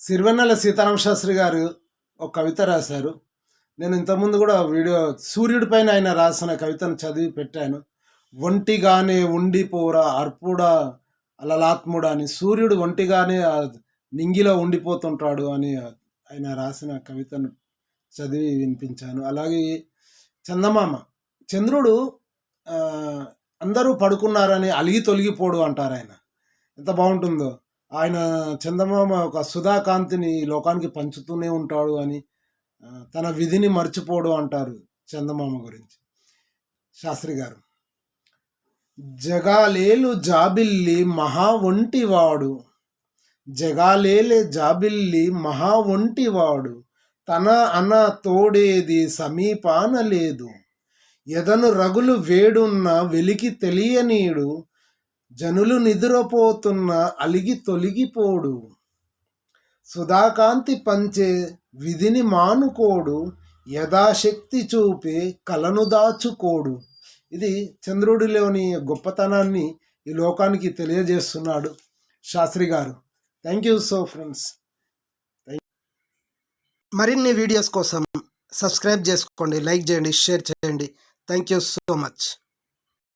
సిరివెన్నెల సీతారామ శాస్త్రి గారు ఒక కవిత రాశారు. నేను ఇంతకుముందు కూడా వీడియో సూర్యుడి పైన ఆయన రాసిన కవితను చదివి పెట్టాను. ఒంటిగానే ఉండిపోరా అర్పుడా అలలాత్ముడా అని. సూర్యుడు ఒంటిగానే నింగిలో ఉండిపోతుంటాడు అని ఆయన రాసిన కవితను చదివి వినిపించాను. అలాగే చందమామ, చంద్రుడు అందరూ పడుకున్నారని అలిగి తొలగిపోడు అంటారు ఆయన. ఎంత బాగుంటుందో. ఆయన చందమామ ఒక సుధాకాంతిని లోకానికి పంచుతూనే ఉంటాడు అని, తన విధిని మర్చిపోడు అంటారు చందమామ గురించి శాస్త్రి గారు. జగాలేలు జాబిల్లి మహా ఒంటివాడు, జగాలేలే జాబిల్లి మహా ఒంటివాడు, తన అన తోడేది సమీపాన లేదు, ఎదను రగులు వేడున్న వెలికి తెలియనీడు, జనులు నిద్రపోతున్న అలిగి తొలగిపోడు, సుధాకాంతి పంచే విధిని మానుకోడు, యథాశక్తి చూపే కలను దాచుకోడు. ఇది చంద్రుడిలోని గొప్పతనాన్ని ఈ లోకానికి తెలియజేస్తున్నాడు శాస్త్రి గారు. Thank you so friends. మరిన్ని వీడియోస్ కోసం సబ్స్క్రైబ్ చేసుకోండి, లైక్ చేయండి, షేర్ చేయండి. Thank you so much.